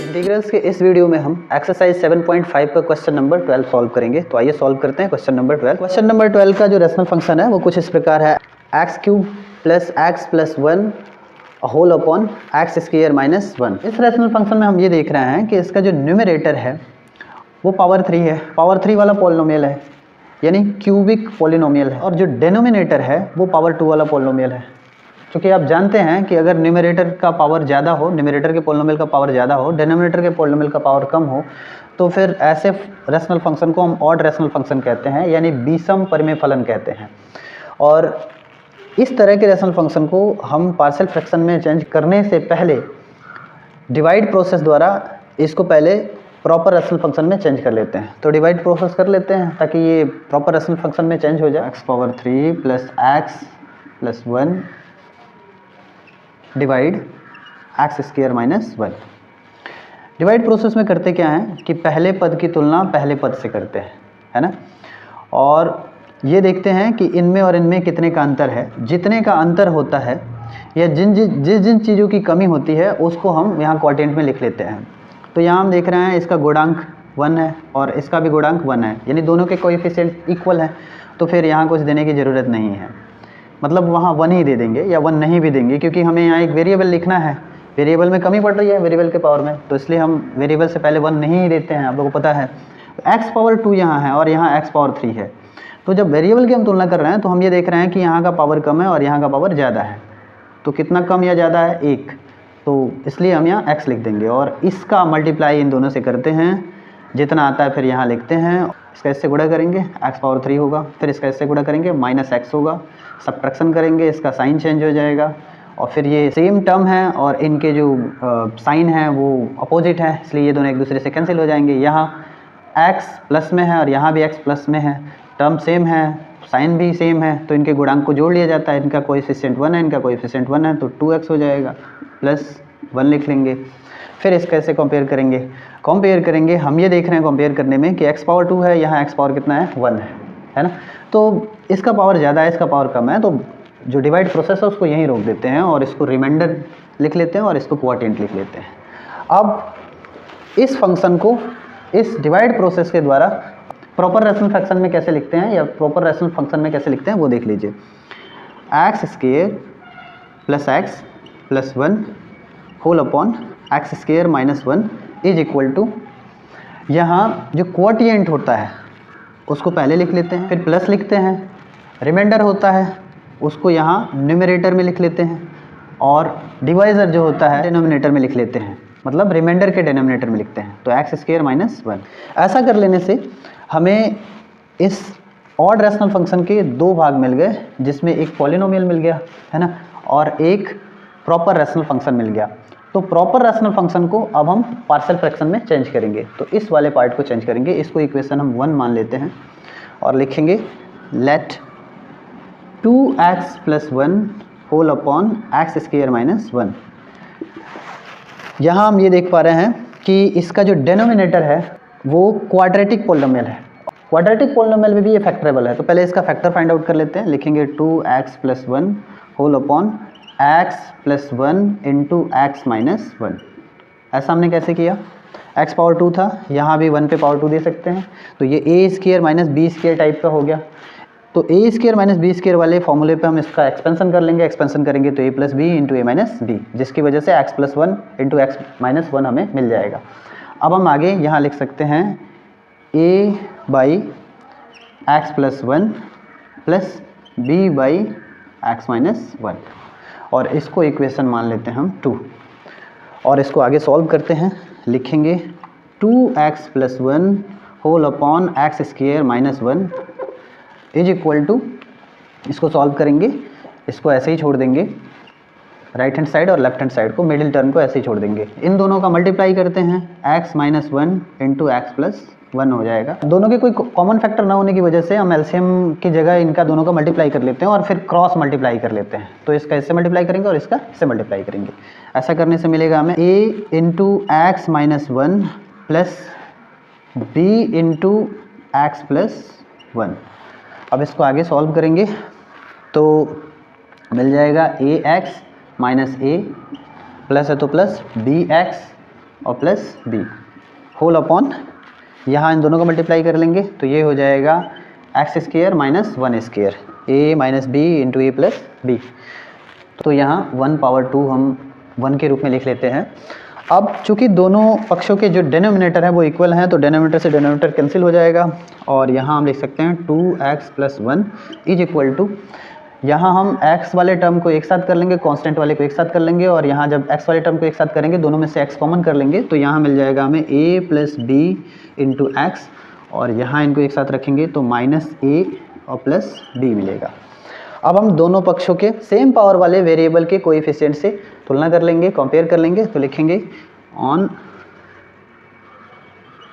Integrals के इस video में हम एक्सरसाइज 7.5 का क्वेश्चन नंबर 12 सॉल्व करेंगे। तो आइए सॉल्व करते हैं क्वेश्चन नंबर 12। क्वेश्चन नंबर 12 का जो रेशनल फंक्शन है वो कुछ इस प्रकार है, x³ plus x plus 1 whole upon x square minus 1। इस रेशनल फंक्शन में हम ये देख रहे हैं कि इसका जो न्यूमरेटर है वो पावर 3 है, पावर 3 वाला पॉलिनोमियल है, यानी क्यूबिक पॉलिनोमियल है, और जो डिनोमिनेटर है वो पावर 2 वाला पॉलिनोमियल है। क्योंकि आप जानते हैं कि अगर न्यूमरेटर का पावर ज़्यादा हो, न्यूमरेटर के पॉलिनोमियल का पावर ज़्यादा हो, डिनोमिनेटर के पॉलिनोमियल का पावर कम हो, तो फिर ऐसे रेशनल फंक्शन को हम ऑड रेशनल फंक्शन कहते हैं, यानी विषम परिमेय फलन कहते हैं। और इस तरह के रेशनल फंक्शन को हम पार्शियल फ्रैक्शन में चेंज करने से पहले डिवाइड प्रोसेस द्वारा इसको पहले प्रॉपर रेशनल फंक्शन में चेंज कर लेते हैं। तो डिवाइड प्रोसेस कर लेते हैं ताकि ये प्रॉपर रेशनल फंक्शन में चेंज हो जाए। x³ plus x plus 1 divide x square minus 1। Divide process में करते क्या हैं कि पहले पद की तुलना पहले पद से करते हैं, है ना, और ये देखते हैं कि इनमें और इनमें कितने का अंतर है। जितने का अंतर होता है या जिन चीज़ों की कमी होती है उसको हम यहाँ क्वोटिएंट में लिख लेते हैं। तो यहाँ हम देख रहे हैं इसका गुणांक 1 है और इसका भी गुणांक 1 है, यानी दोनों के कोएफिशिएंट इक्वल है, तो फिर यहाँ कुछ देने की ज़रूरत नहीं है, मतलब वहाँ 1 ही दे देंगे या 1 नहीं भी देंगे, क्योंकि हमें यहाँ एक वेरिएबल लिखना है, वेरिएबल में कमी पड़ रही है वेरिएबल के पावर में, तो इसलिए हम वेरिएबल से पहले 1 नहीं ही देते हैं, आप लोगों को पता है। तो x पावर 2 यहाँ है और यहाँ x पावर 3 है, तो जब वेरिएबल की हम तुलना कर रहे हैं तो हम ये देख रहे हैं कि यहाँ का पावर कम है और यहाँ का पावर ज़्यादा है। तो कितना कम या ज़्यादा है? 1, तो इसलिए हम यहाँ x लिख देंगे और इसका मल्टीप्लाई इन दोनों से करते हैं, जितना आता है फिर यहाँ लिखते हैं। इसका इससे गुणा करेंगे x पावर 3 होगा, फिर इसका इससे गुणा करेंगे माइनस x होगा, सब्ट्रैक्शन करेंगे इसका साइन चेंज हो जाएगा, और फिर ये सेम टर्म है और इनके जो साइन है वो अपोजिट है, इसलिए ये दोनों एक दूसरे से कैंसिल हो जाएंगे। यहाँ x प्लस में है और यहाँ भी x प्लस में है, टर्म सेम है, साइन भी सेम है, तो इनके गुणांक को जोड़ लिया जाता है। इनका कोएफिशिएंट 1 है, इनका कोएफिशिएंट 1 है, तो 2x हो जाएगा, प्लस 1 लिख लेंगे। फिर इसका ऐसे कंपेयर करेंगे, हम ये देख रहे हैं कंपेयर करने में कि x पावर 2 है, यहाँ x पावर कितना है? 1 है ना, तो इसका पावर ज़्यादा है, इसका पावर कम है, तो जो डिवाइड प्रोसेस है उसको यहीं रोक देते हैं और इसको रिमाइंडर लिख लेते हैं और इसको क्वोटिएंट लिख लेते हैं। अब इस फंक्शन को इस डिवाइड प्रोसेस के द्वारा प्रॉपर रेशनल फंक्शन में कैसे लिखते हैं या प्रॉपर रेशनल फंक्शन में कैसे लिखते हैं वो देख लीजिए। x² plus x plus 1 whole upon x square minus 1 is equal to, यहाँ जो क्वोटिएंट होता है उसको पहले लिख लेते हैं, फिर प्लस लिखते हैं, रिमाइंडर होता है उसको यहाँ न्यूमरेटर में लिख लेते हैं, और डिवाइज़र जो होता है डिनोमिनेटर में लिख लेते हैं, मतलब रिमाइंडर के डिनोमिनेटर में लिखते हैं, तो एक्स स्क्वायर माइनस 1। ऐसा कर लेने से हमें इस ऑड रेशनल फंक्शन के 2 भाग मिल गए, जिसमें एक पॉलिनोमियल मिल गया, है ना, और एक प्रॉपर रेशनल फंक्शन मिल गया। तो प्रॉपर रेशनल फंक्शन को अब हम पार्शियल फ्रैक्शन में चेंज करेंगे, तो इस वाले पार्ट को चेंज करेंगे। इसको इक्वेशन हम 1 मान लेते हैं और लिखेंगे let 2x plus 1 whole upon x square minus 1। यहाँ हम ये देख पा रहे हैं कि इसका जो डिनोमिनेटर है वो क्वाड्रेटिक पॉलिनोमियल है। क्वाड्रेटिक पॉलिनोमियल में भी ये फैक्टरेबल है, तो पहले इसका फैक्टर फाइंड आउट कर लेते हैं। लिखेंगे 2x plus 1 whole upon x plus 1 into x minus 1। ऐसा हमने कैसे किया? x पावर 2 था, यहाँ भी 1 पे पावर 2 दे सकते हैं, तो ये a square minus b square type का हो गया। तो a square minus b square वाले फॉर्मूले पे हम इसका एक्सपेंशन कर लेंगे। एक्सपेंशन करेंगे तो a plus b into a minus b, जिसकी वजह से x plus 1 into x minus 1 हमें मिल जाएगा। अब हम आगे यहाँ लिख सकते हैं a by x plus 1 plus b by x minus 1, और इसको इक्वेशन मान लेते हैं हम 2, और इसको आगे सॉल्व करते हैं। लिखेंगे 2x plus 1 whole upon x square minus 1 is equal to, इसको सॉल्व करेंगे, इसको ऐसे ही छोड़ देंगे, राइट हैंड साइड और लेफ्ट हैंड साइड को, मिडिल टर्म को ऐसे ही छोड़ देंगे। इन दोनों का मल्टीप्लाई करते हैं, x minus 1 into x plus 1 हो जाएगा। दोनों के कोई कॉमन फैक्टर ना होने की वजह से हम एलसीएम की जगह इनका दोनों का मल्टीप्लाई कर लेते हैं और फिर क्रॉस मल्टीप्लाई कर लेते हैं। तो इसका इससे मल्टीप्लाई करेंगे और इसका इससे मल्टीप्लाई करेंगे। ऐसा करने से मिलेगा हमें a into x minus 1 plus b into x plus 1। अब इसको आगे सॉल्व करेंगे तो मिल जाएगा ax माइनस a, प्लस है तो प्लस bx और प्लस बी होल अपॉन, यहाँ इन दोनों को मल्टीप्लाई कर लेंगे तो ये हो जाएगा एक्स स्क्वायर माइनस 1 स्क्वायर, ए माइनस बी इंटू ए प्लस बी। तो यहाँ 1 पावर 2 हम 1 के रूप में लिख लेते हैं। अब चूंकि दोनों पक्षों के जो डिनोमिनेटर है वो इक्वल हैं तो डिनोमिनेटर से डिनोमिनेटर कैंसिल हो जाएगा और यहाँ हम लिख सकते हैं 2x plus 1 is equal to, यहाँ हम x वाले टर्म को एक साथ कर लेंगे, कांस्टेंट वाले को एक साथ कर लेंगे और यहाँ जब x वाले टर्म को एक साथ करेंगे दोनों में से x कॉमन कर लेंगे तो यहाँ मिल जाएगा हमें a plus b into x और यहाँ इनको एक साथ रखेंगे तो माइनस a और प्लस b मिलेगा। अब हम दोनों पक्षों के सेम पावर वाले वेरिएबल के कोएफिशिएंट से तुलना कर लेंगे, कंपेयर कर लेंगे तो लिखेंगे on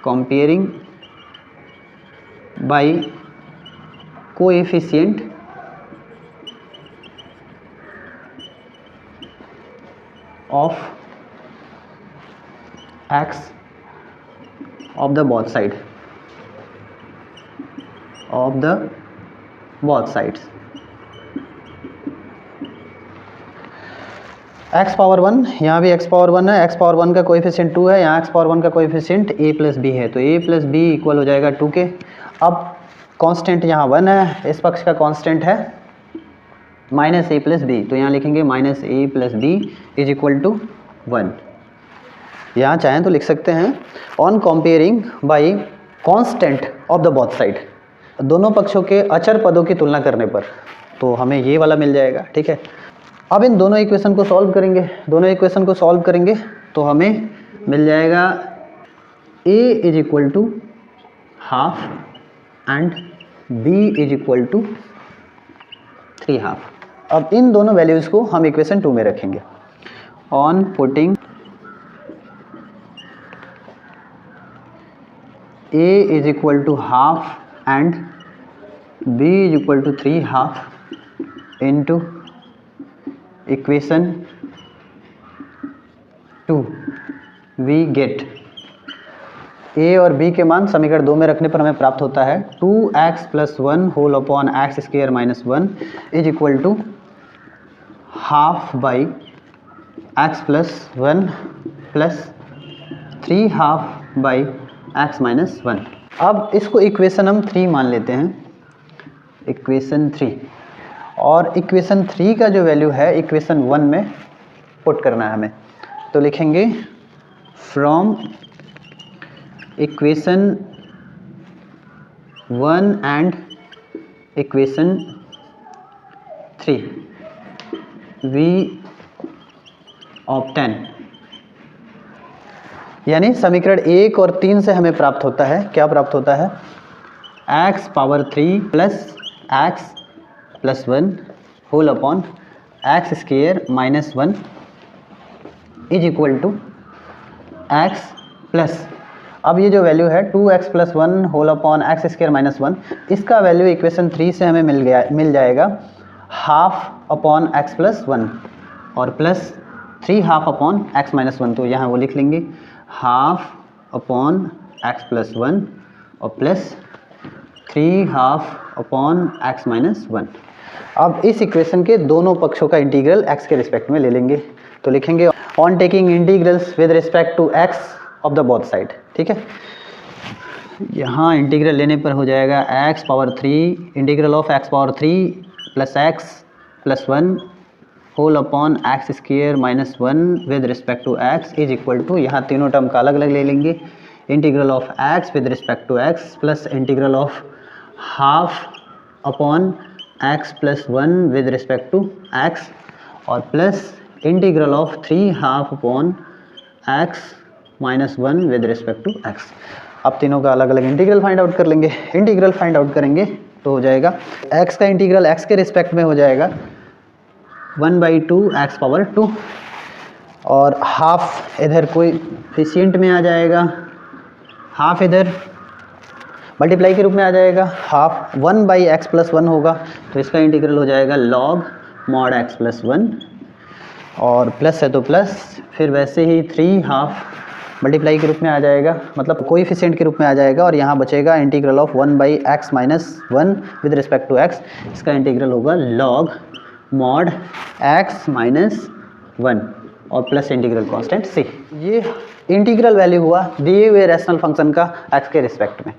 comparing by coefficient of x of the both sides x power 1, यहाँ भी x पावर 1 है, x पावर 1 का कोएफिशिएंट 2 है, यहाँ x पावर 1 का कोएफिशिएंट a प्लस बी है तो a प्लस बी इक्वल हो जाएगा 2 के। अब कांस्टेंट यहाँ 1 है, इस पक्ष का कांस्टेंट है माइनस a प्लस बी तो यहाँ लिखेंगे minus a plus b is equal to 1। यहाँ चाहें तो लिख सकते हैं on comparing by constant of the both side, दोनों पक्षों के अचर पदों की तुलना करने पर तो हमें ये वाला मिल जाएगा। ठीक है, अब इन दोनों इक्वेशन को सॉल्व करेंगे, तो हमें मिल जाएगा a is equal to half and b is equal to 3/2। अब इन दोनों वैल्यूज़ को हम इक्वेशन 2 में रखेंगे। On putting a is equal to half and b is equal to 3/2 into equation 2 we get a और b के मान समीकरण 2 में रखने पर हमें प्राप्त होता है 2x plus 1 whole upon x square minus 1 is equal to half by x plus 1 plus 3/2 by x minus 1। अब इसको इक्वेशन हम 3 मान लेते हैं, इक्वेशन 3, और इक्वेशन 3 का जो वैल्यू है इक्वेशन 1 में पुट करना है हमें तो लिखेंगे from equation 1 and equation 3 we obtain, यानी समीकरण 1 और 3 से हमें प्राप्त होता है, क्या प्राप्त होता है, x power 3 plus x plus 1 whole upon x square minus 1 is equal to x plus, अब ये जो वैल्यू है 2x plus 1 whole upon x square minus 1, इसका वैल्यू इक्वेशन 3 से हमें मिल जाएगा हाफ अपॉन एक्स प्लस 1 और प्लस 3/2 अपॉन एक्स माइनस 1, तो यहाँ वो लिख लेंगे हाफ अपॉन एक्स प्लस 1 और प्लस 3/2 अपॉन एक्स माइनस 1। अब इस इक्वेशन के दोनों पक्षों का इंटीग्रल x के रिस्पेक्ट में ले लेंगे तो लिखेंगे on taking integrals with respect to x of the both side. ठीक है, यहाँ इंटीग्रल लेने पर हो जाएगा x power 3 integral of x power 3 plus x plus 1 whole upon x square minus 1 with respect to x is equal to, यहाँ तीनों term का अलग अलग ले लेंगे, integral of x with respect to x plus integral of half upon x plus 1 with respect to x और plus integral of 3/2 upon x minus 1 with respect to x। अब तीनों का अलग अलग इंटीग्रल फाइंड आउट कर लेंगे, integral find out करेंगे तो हो जाएगा x का इंटीग्रल x के रिस्पेक्ट में हो जाएगा 1/2 x पावर 2 और हाफ इधर कोएफिशिएंट में आ जाएगा, हाफ इधर मल्टीप्लाई के रूप में आ जाएगा, हाफ 1/x प्लस 1 होगा तो इसका इंटीग्रल हो जाएगा लॉग मॉड x प्लस 1 और प्लस है तो प्लस, फिर वैसे ही 3/2 मल्टीप्लाई के रूप में आ जाएगा, मतलब कोएफिशिएंट के रूप में आ जाएगा और यहाँ बचेगा integral of 1/x minus 1 with respect to x, इसका इंटीग्रल होगा लॉग मॉड x माइनस 1 और प्लस इंटीग्रल कांस्टेंट c। ये इंटीग्रल वैल्यू हुआ दिए हुए रैशनल फंक्शन का x के रिस्पेक्ट में।